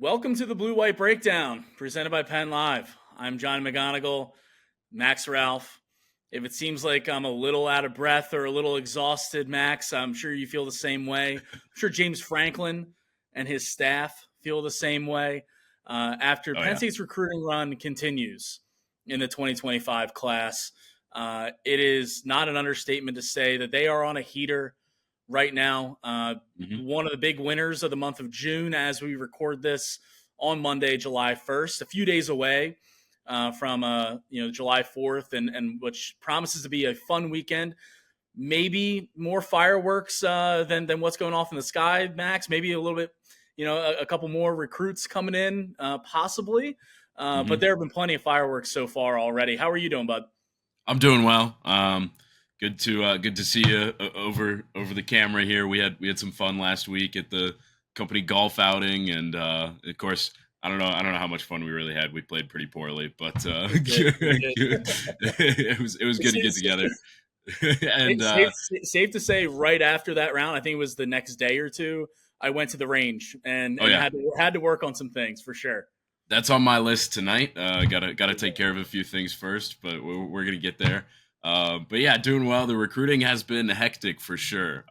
Welcome to the Blue White Breakdown, presented by PennLive. I'm John McGonigal, Max Ralph. If it seems like I'm a little out of breath or a little exhausted, Max, I'm sure you feel the same way. I'm sure James Franklin and his staff feel the same way. After Oh Penn yeah. State's recruiting run continues in the 2025 class, it is not an understatement to say that they are on a heater right now. hmm One of the big winners of the month of June as we record this on Monday, July 1st, a few days away from July 4th, and which promises to be a fun weekend. Maybe more fireworks than what's going off in the sky, Max. Maybe a little bit, a couple more recruits coming in, possibly. But hmm there have been plenty of fireworks so far already. How are you doing, bud? I'm doing well. Good to see you over the camera here. We had some fun last week at the company golf outing, and of course, I don't know how much fun we really had. We played pretty poorly, but We did. We did. it was good to get together. and Safe to say, right after that round, I think it was the next day or two, I went to the range and, oh and yeah, had to work on some things for sure. that's on my list tonight. Gotta take care of a few things first, but we're gonna get there. But yeah, doing well. The recruiting has been hectic for sure.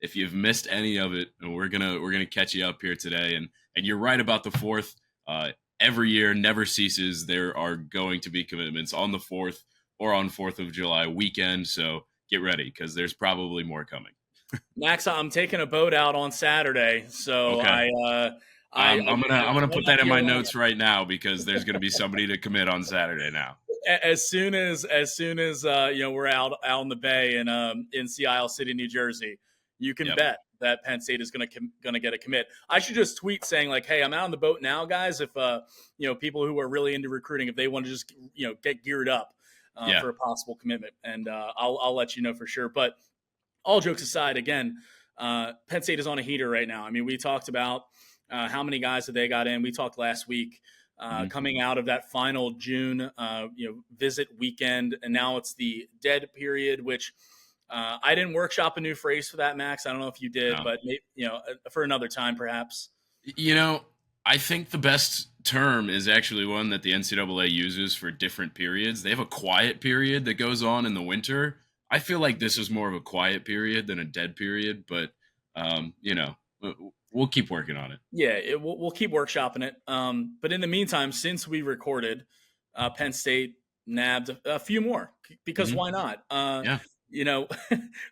If you've missed any of it, we're gonna catch you up here today. And you're right about the fourth. Every year never ceases. There are going to be commitments on the fourth or on 4th of July weekend. So get ready because there's probably more coming. Max, I'm taking a boat out on Saturday, so Okay. I'm gonna might put not that in be my around. notes right now because there's gonna be somebody to commit on Saturday now. As soon as we're out in the bay in Sea Isle City, New Jersey, you can Yep. bet that Penn State is gonna get a commit. I should just tweet saying like, "Hey, I'm out on the boat now, guys. If people who are really into recruiting, if they want to just get geared up Yeah. for a possible commitment, and I'll let you know for sure." But all jokes aside, again, Penn State is on a heater right now. I mean, we talked about how many guys that they got in. We talked last week Mhm. coming out of that final June visit weekend, and now it's the dead period, which I didn't workshop a new phrase for that, Max. I don't know if you did, No. but maybe, for another time, perhaps. You know, I think the best term is actually one that the NCAA uses for different periods. They have a quiet period that goes on in the winter. I feel like this is more of a quiet period than a dead period, but we'll keep working on it. Yeah, we'll keep workshopping it. But in the meantime, since we recorded, Penn State nabbed a few more because hmm why not? Yeah. You know,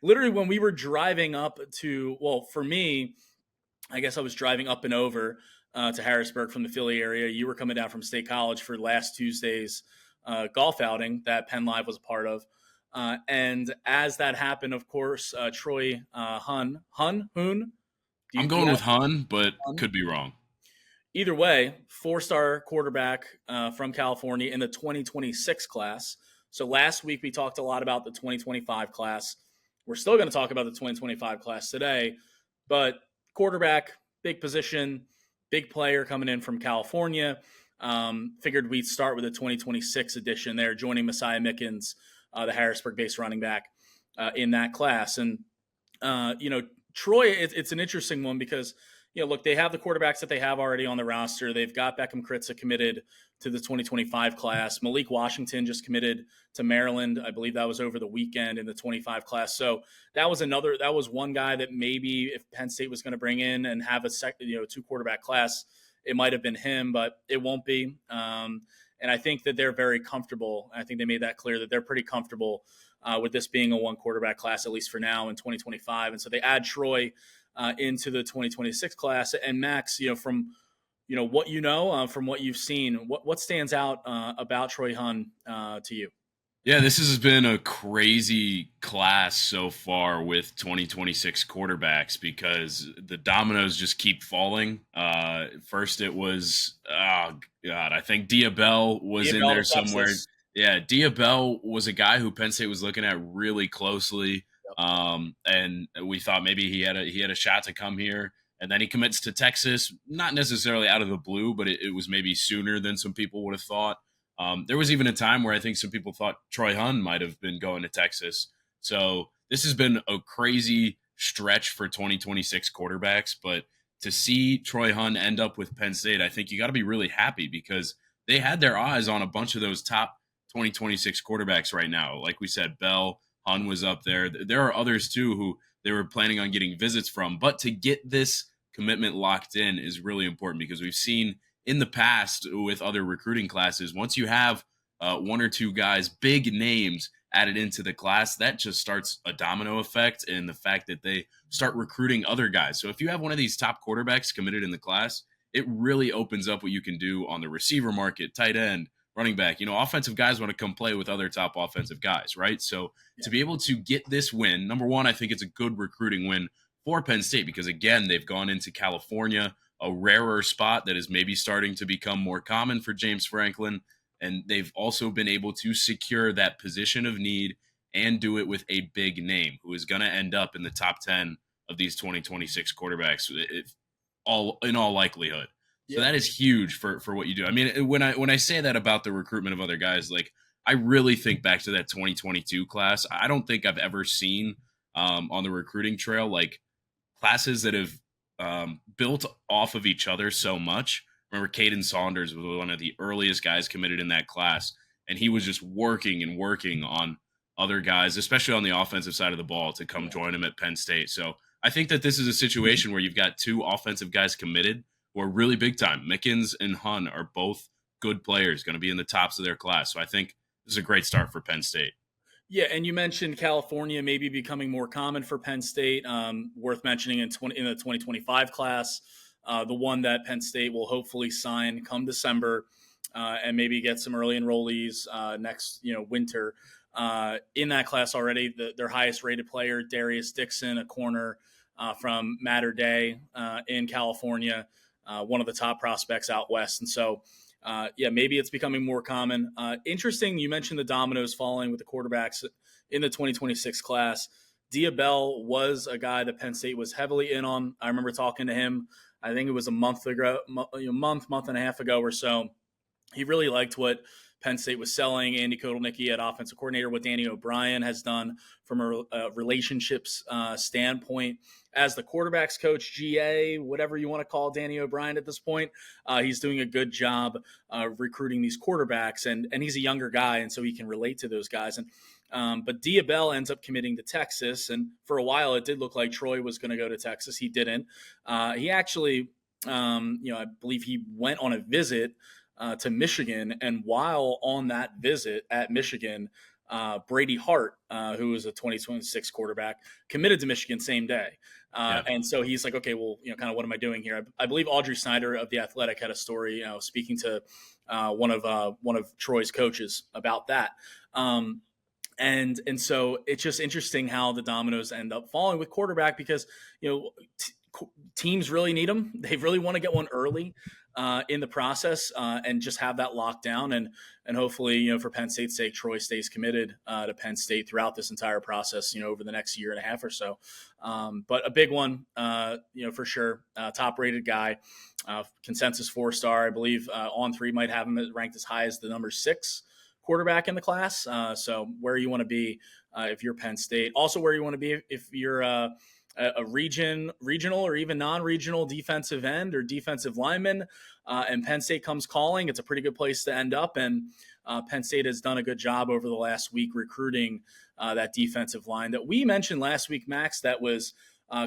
literally when we were driving up well, for me, I guess I was driving up and over to Harrisburg from the Philly area. You were coming down from State College for last Tuesday's golf outing that PennLive was a part of. And as that happened, of course, Troy Hoon. I'm Do you going have with Hun, but Hun? could be wrong. Either way, four-star quarterback from California in the 2026 class. So last week we talked a lot about the 2025 class. We're still going to talk about the 2025 class today, but quarterback, big position, big player coming in from California. Figured we'd start with the 2026 edition there, joining Messiah Mickens, the Harrisburg-based running back in that class. And Troy, it's an interesting one because look, they have the quarterbacks that they have already on the roster. They've got Beckham Kritza committed to the 2025 class. Malik Washington just committed to Maryland. I believe that was over the weekend in the 25 class. So that was one guy that maybe if Penn State was going to bring in and have a two quarterback class, it might have been him, but it won't be. And I think that they're very comfortable. I think they made that clear that they're pretty comfortable with this being a one quarterback class, at least for now in 2025. And so they add Troy into the 2026 class. And Max, from what from what you've seen, what stands out about Troy Hun to you? Yeah, this has been a crazy class so far with 2026 quarterbacks because the dominoes just keep falling. First, it was, oh God, I think Diabell was in Diabell there to somewhere. Texas. Yeah, Diabell was a guy who Penn State was looking at really closely. Yep. And we thought maybe he had a shot to come here. And then he commits to Texas, not necessarily out of the blue, but it was maybe sooner than some people would have thought. There was even a time where I think some people thought Troy Hun might have been going to Texas. So this has been a crazy stretch for 2026 quarterbacks, but to see Troy Hun end up with Penn State, I think you got to be really happy because they had their eyes on a bunch of those top 2026 quarterbacks right now. Like we said, Bell, Hun was up there. There are others too who they were planning on getting visits from. But to get this commitment locked in is really important because we've seen in the past with other recruiting classes, once you have one or two guys, big names added into the class, that just starts a domino effect in the fact that they start recruiting other guys. So if you have one of these top quarterbacks committed in the class, it really opens up what you can do on the receiver market, tight end, running back. Offensive guys want to come play with other top offensive guys, right? So to be able to get this win, number one, I think it's a good recruiting win for Penn State because, again, they've gone into California, a rarer spot that is maybe starting to become more common for James Franklin. And they've also been able to secure that position of need and do it with a big name who is going to end up in the top 10 of these 2026 quarterbacks in all likelihood. So that is huge for what you do. I mean, when I say that about the recruitment of other guys, like I really think back to that 2022 class. I don't think I've ever seen on the recruiting trail like classes that have built off of each other so much. Remember, Caden Saunders was one of the earliest guys committed in that class, and he was just working and working on other guys, especially on the offensive side of the ball, to come join him at Penn State. So I think that this is a situation where you've got two offensive guys committed who are really big time. Mickens and Hun are both good players, going to be in the tops of their class. So I think this is a great start for Penn State. Yeah, and you mentioned California maybe becoming more common for Penn State. Worth mentioning in the 2025 class. The one that Penn State will hopefully sign come December and maybe get some early enrollees next winter. In that class already, their highest rated player, Darius Dixon, a corner from Mater Dei in California, one of the top prospects out west. And so, maybe it's becoming more common. Interesting, you mentioned the dominoes falling with the quarterbacks in the 2026 class. Diabell was a guy that Penn State was heavily in on. I remember talking to him, I think it was a month and a half ago or so. He really liked what Penn State was selling. Andy Kotelnicki at offensive coordinator, what Danny O'Brien has done from a relationships standpoint as the quarterbacks coach, GA, whatever you want to call Danny O'Brien at this point. He's doing a good job recruiting these quarterbacks, and he's a younger guy, and so he can relate to those guys. But Diabell ends up committing to Texas, and for a while it did look like Troy was going to go to Texas. He didn't. He actually, I believe he went on a visit to Michigan, and while on that visit at Michigan, Brady Hart, who was a 2026 quarterback, committed to Michigan same day. And so he's like, okay, well, kind of what am I doing here? I believe Audrey Snyder of The Athletic had a story, speaking to one of Troy's coaches about that. And so it's just interesting how the dominoes end up falling with quarterback because, teams really need them. They really want to get one early in the process and just have that locked down. And hopefully, for Penn State's sake, Troy stays committed to Penn State throughout this entire process, over the next year and a half or so. But a big one, for sure. Top rated guy, consensus 4-star. I believe On3 might have him ranked as high as the number 6 quarterback in the class. So where you want to be if you're Penn State. Also where you want to be if you're a regional or even non-regional defensive end or defensive lineman, and Penn State comes calling, it's a pretty good place to end up. And Penn State has done a good job over the last week recruiting that defensive line that we mentioned last week, Max, that was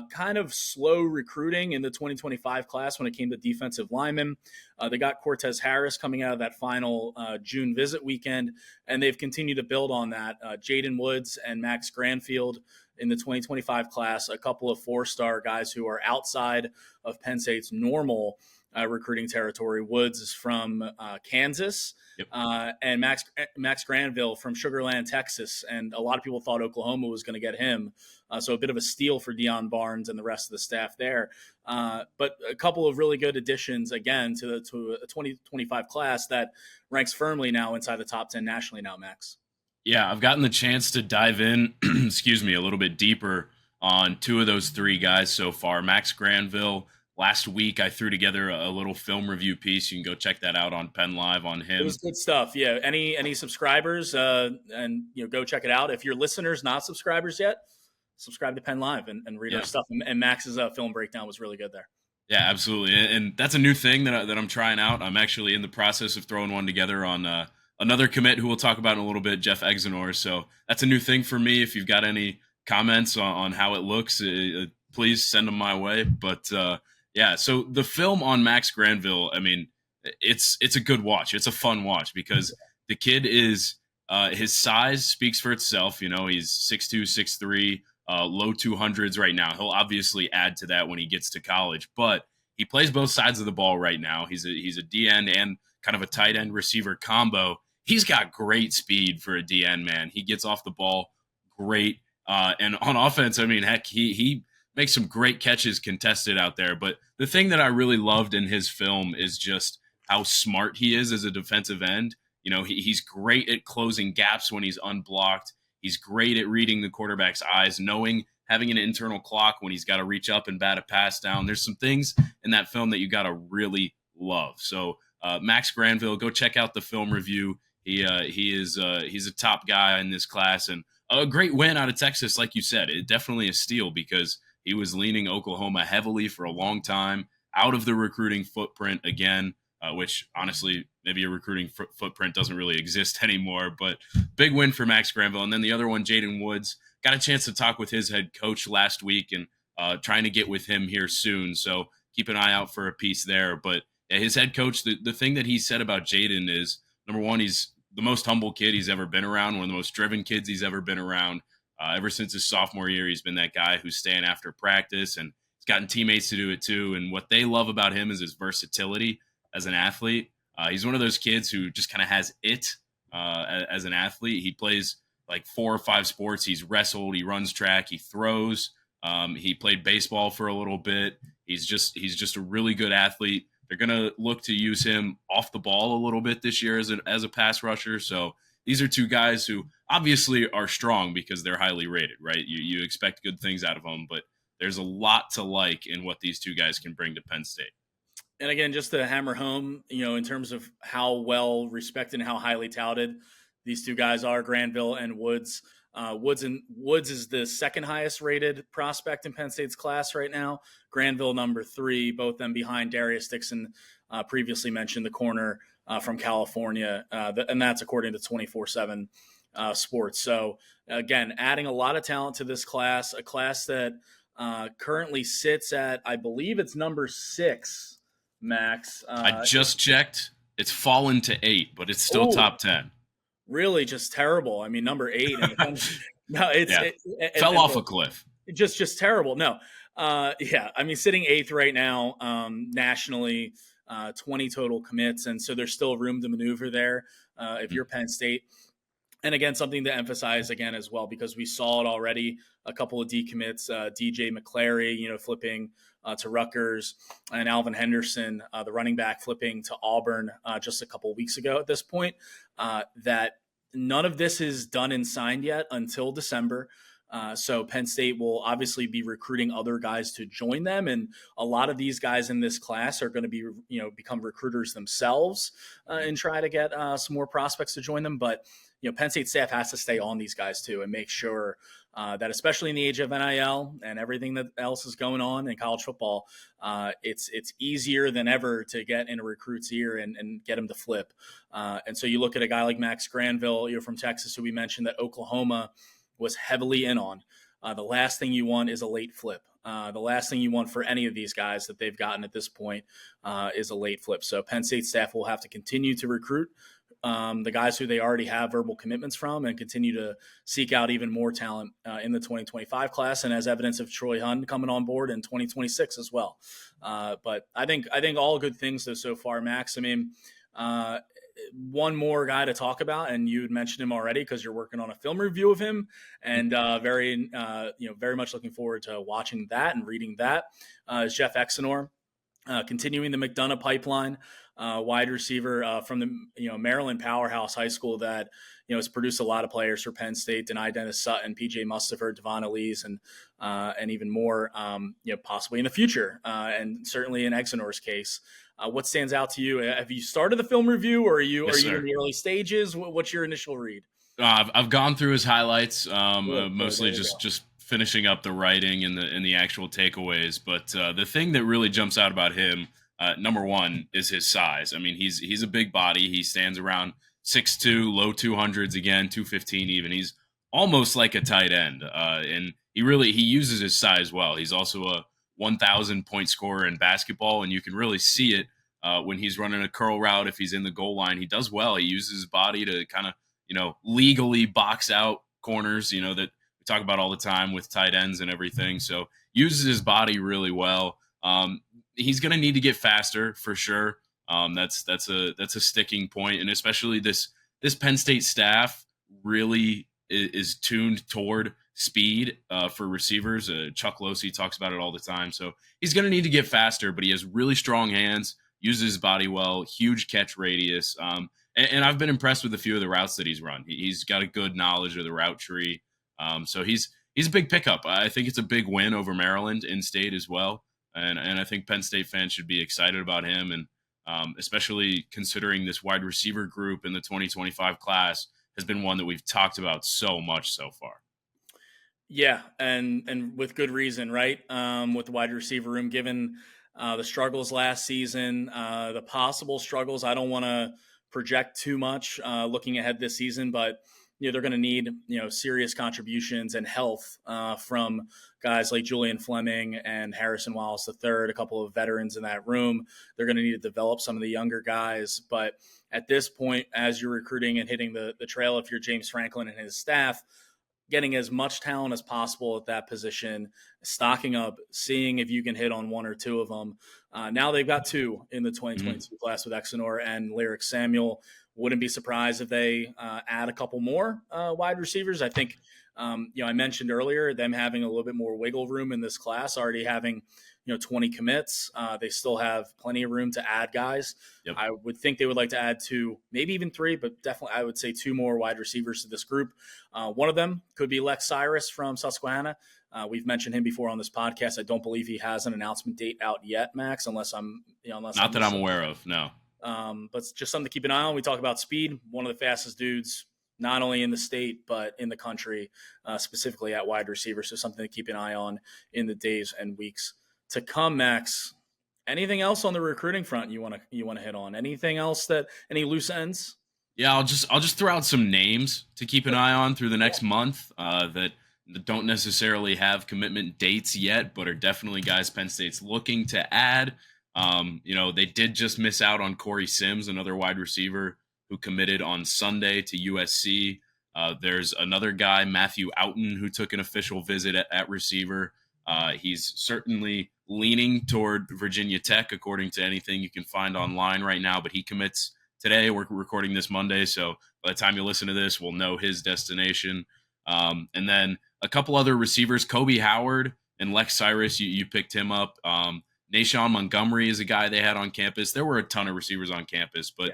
kind of slow recruiting in the 2025 class when it came to defensive linemen. They got Cortez Harris coming out of that final June visit weekend, and they've continued to build on that. Jaden Woods and Max Granfield in the 2025 class, a couple of 4-star guys who are outside of Penn State's normal recruiting territory. Woods is from Kansas, and Max Granville from Sugar Land, Texas. And a lot of people thought Oklahoma was going to get him. So a bit of a steal for Deion Barnes and the rest of the staff there. But a couple of really good additions, again, to a 2025 class that ranks firmly now inside the top 10 nationally now, Max. Yeah, I've gotten the chance to dive in, a little bit deeper on 2 of those 3 guys so far. Max Granville, last week I threw together a little film review piece. You can go check that out on PennLive on him. It was good stuff. Yeah, any subscribers, and go check it out. If your listeners not subscribers yet, subscribe to PennLive and read our stuff. And Max's film breakdown was really good there. Yeah, absolutely, and that's a new thing that I'm trying out. I'm actually in the process of throwing one together on another commit who we'll talk about in a little bit, Jeff Exenor. So that's a new thing for me. If you've got any comments on how it looks, please send them my way. But yeah, so the film on Max Granville, I mean, it's a good watch. It's a fun watch because the kid is his size speaks for itself. You know, he's 6'2", 6'3". Low 200s right now. He'll obviously add to that when he gets to college, but he plays both sides of the ball right now. He's a D end and kind of a tight end receiver combo. He's got great speed for a D end, man. He gets off the ball great. And on offense, I mean, heck, he makes some great catches contested out there. But the thing that I really loved in his film is just how smart he is as a defensive end. You know, he's great at closing gaps when he's unblocked. He's great at reading the quarterback's eyes, knowing having an internal clock when he's got to reach up and bat a pass down. There's some things in that film that you got to really love. So Max Granville, go check out the film review. He's a top guy in this class, and a great win out of Texas, like you said. It definitely a steal because he was leaning Oklahoma heavily for a long time, out of the recruiting footprint again. Which honestly, maybe a recruiting footprint doesn't really exist anymore, but big win for Max Granville. And then the other one, Jaden Woods, got a chance to talk with his head coach last week and trying to get with him here soon. So keep an eye out for a piece there. But yeah, his head coach, the thing that he said about Jaden is, number one, he's the most humble kid he's ever been around, one of the most driven kids he's ever been around. Ever since his sophomore year, he's been that guy who's staying after practice, and he's gotten teammates to do it too. And what they love about him is his versatility as an athlete. He's one of those kids who just kind of has it as an athlete. He plays like 4 or 5 sports. He's wrestled, he runs track, he throws. He played baseball for a little bit. He's just a really good athlete. They're gonna look to use him off the ball a little bit this year as a pass rusher. So these are two guys who obviously are strong because they're highly rated, right? You expect good things out of them, but there's a lot to like in what these two guys can bring to Penn State. And again, just to hammer home, in terms of how well respected and how highly touted these two guys are, Granville and Woods. Woods is the second highest rated prospect in Penn State's class right now. Granville number 3, both them behind Darius Dixon, previously mentioned, the corner from California, and that's according to 24/7 Sports. So again, adding a lot of talent to this class, a class that currently sits at, I believe it's number 6. Max, I just checked. It's fallen to 8, but it's still top 10. Really, just terrible. I mean, number 8. No, it fell off a cliff. Just terrible. No, yeah. I mean, sitting 8th right now nationally, 20 total commits, and so there's still room to maneuver there if you're Penn State. And again, something to emphasize again as well, because we saw it already. A couple of decommits, DJ McClary, flipping to Rutgers, and Alvin Henderson, the running back, flipping to Auburn just a couple of weeks ago at this point. That none of this is done and signed yet until December. So Penn State will obviously be recruiting other guys to join them. And a lot of these guys in this class are going to be, become recruiters themselves and try to get some more prospects to join them. But, Penn State staff has to stay on these guys too and make sure that, especially in the age of NIL and everything that else is going on in college football, it's easier than ever to get in a recruit's ear and get him to flip. And so you look at a guy like Max Granville, from Texas, who we mentioned that Oklahoma was heavily in on. The last thing you want is a late flip. The last thing you want for any of these guys that they've gotten at this point is a late flip. So Penn State staff will have to continue to recruit the guys who they already have verbal commitments from, and continue to seek out even more talent in the 2025 class, and as evidence of Troy Hunn coming on board in 2026 as well. But I think all good things though so far, Max. I mean, one more guy to talk about, and you had mentioned him already because you're working on a film review of him, and very much looking forward to watching that and reading that. Is Jeff Exenor, continuing the McDonough pipeline, wide receiver from the Maryland powerhouse high school that has produced a lot of players for Penn State: Denai Dennis Sutton, PJ Mustipher, Devon Elise, and even more possibly in the future, and certainly in Exenor's case. What stands out to you? Have you started the film review, or are you in the early stages? What's your initial read? I've gone through his highlights, mostly just finishing up the writing and the actual takeaways. But the thing that really jumps out about him, number one, is his size. I mean, he's a big body. He stands around 6'2", low 200s again, 215 even. He's almost like a tight end, and he uses his size well. He's also a 1,000 point scorer in basketball, and you can really see it when he's running a curl route. If he's in the goal line, he does well. He uses his body to kind of legally box out corners. That we talk about all the time with tight ends and everything. So uses his body really well. He's going to need to get faster for sure. That's a sticking point, and especially this Penn State staff really is tuned toward speed for receivers. Chuck Losey talks about it all the time. So he's going to need to get faster, but he has really strong hands, uses his body well, huge catch radius. And I've been impressed with a few of the routes that he's run. He's got a good knowledge of the route tree. So he's a big pickup. I think it's a big win over Maryland in state as well. And I think Penn State fans should be excited about him. And especially considering this wide receiver group in the 2025 class has been one that we've talked about so much so far. Yeah, and with good reason, right? With the wide receiver room, given the struggles last season, the possible struggles. I don't want to project too much looking ahead this season, but they're going to need serious contributions and health from guys like Julian Fleming and Harrison Wallace III, a couple of veterans in that room. They're going to need to develop some of the younger guys, but at this point, as you're recruiting and hitting the trail, if you're James Franklin and his staff, getting as much talent as possible at that position, stocking up, seeing if you can hit on one or two of them. Now they've got two in the 2022 class with Exenor and Lyric Samuel. Wouldn't be surprised if they add a couple more wide receivers. I think, I mentioned earlier them having a little bit more wiggle room in this class, already having 20 commits. They still have plenty of room to add guys. Yep. I would think they would like to add two, maybe even three, but definitely I would say two more wide receivers to this group. One of them could be Lex Cyrus from Susquehanna. We've mentioned him before on this podcast. I don't believe he has an announcement date out yet, Max, unless I'm not that I'm aware of. No. But it's just something to keep an eye on. We talk about speed, one of the fastest dudes, not only in the state, but in the country, specifically at wide receiver. So something to keep an eye on in the days and weeks to come. Max, anything else on the recruiting front you want to hit on? Anything else any loose ends? Yeah, I'll just throw out some names to keep an eye on through the next month that don't necessarily have commitment dates yet, but are definitely guys Penn State's looking to add. They did just miss out on Corey Sims, another wide receiver who committed on Sunday to USC. There's another guy, Matthew Outen, who took an official visit at receiver. He's certainly leaning toward Virginia Tech, according to anything you can find online right now, but he commits today. We're recording this Monday, so by the time you listen to this, we'll know his destination. And then a couple other receivers, Kobe Howard and Lex Cyrus, you picked him up. Nashawn Montgomery is a guy they had on campus. There were a ton of receivers on campus, but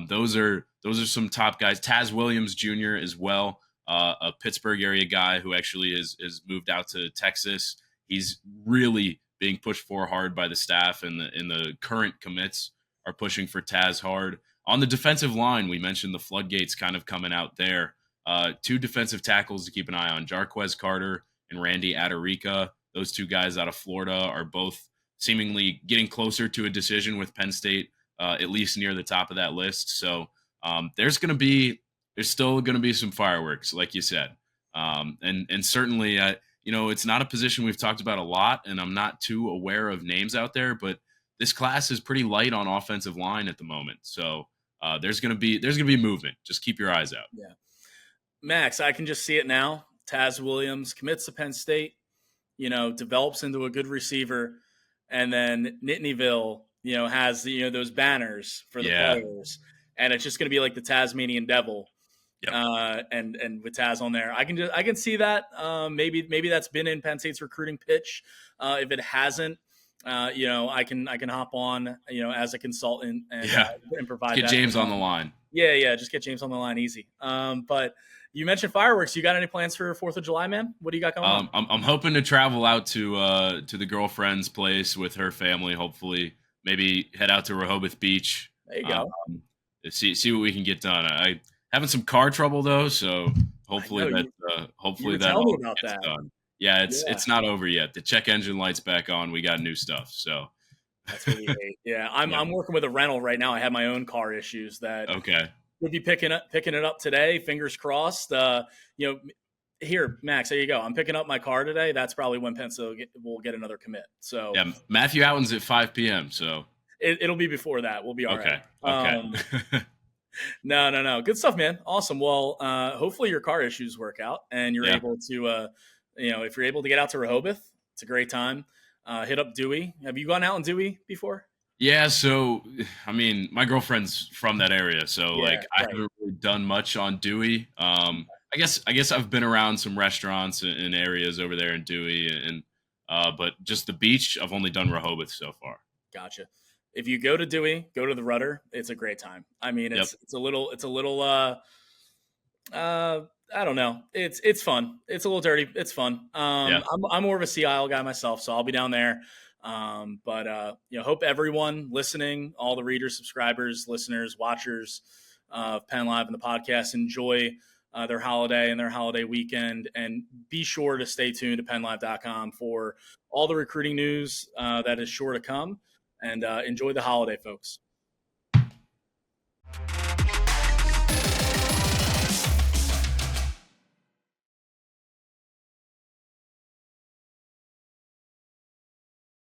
those are some top guys. Taz Williams Jr. as well, a Pittsburgh area guy who actually is moved out to Texas. He's really being pushed for hard by the staff, and the current commits are pushing for Taz hard. On the defensive line, we mentioned the floodgates kind of coming out there. Two defensive tackles to keep an eye on, Jarquez Carter and Randy Adarica. Those two guys out of Florida are both seemingly getting closer to a decision with Penn State, at least near the top of that list. So there's still going to be some fireworks, like you said. And certainly, it's not a position we've talked about a lot, and I'm not too aware of names out there, but this class is pretty light on offensive line at the moment. So there's going to be movement. Just keep your eyes out. Yeah. Max, I can just see it now. Taz Williams commits to Penn State, develops into a good receiver, and then Nittanyville, has those banners for the players, and it's just going to be like the Tasmanian Devil, and with Taz on there. I can see that. Maybe that's been in Penn State's recruiting pitch. If it hasn't, I can hop on, as a consultant and provide. Get James on the line. Yeah, just get James on the line, easy. But you mentioned fireworks. You got any plans for 4th of July, man? What do you got going on? I'm hoping to travel out to the girlfriend's place with her family. Hopefully, maybe head out to Rehoboth Beach. There you go. See what we can get done. I having some car trouble though, so hopefully that tell me about that. done. Yeah, Yeah, it's not over yet. The check engine light's back on. We got new stuff. So that's what we hate. Yeah, I'm yeah. I'm working with a rental right now. I have my own car issues that Okay. we'll be picking it up today. Fingers crossed. You know, here, Max, there you go. I'm picking up my car today. That's probably when Penn State will get another commit. So Yeah, Matthew Houghton's at 5 p.m. So it'll be before that. We'll be all right. okay. Okay. No, no, no. Good stuff, man. Awesome. Well, hopefully your car issues work out and you're Yeah. able to, if you're able to get out to Rehoboth, it's a great time. Hit up Dewey. Have you gone out in Dewey before? Yeah, so I mean, my girlfriend's from that area, so Yeah, like I right. haven't really done much on Dewey. I guess I've been around some restaurants and areas over there in Dewey, and but just the beach, I've only done Rehoboth so far. Gotcha. If you go to Dewey, go to the Rudder. It's a great time. I mean, Yep. it's a little I don't know. It's fun. It's a little dirty. It's fun. Yeah. I'm more of a Sea Isle guy myself, so I'll be down there. But hope everyone listening, all the readers, subscribers, listeners, watchers of PennLive and the podcast enjoy their holiday and their holiday weekend. And be sure to stay tuned to PennLive.com for all the recruiting news that is sure to come. And enjoy the holiday, folks.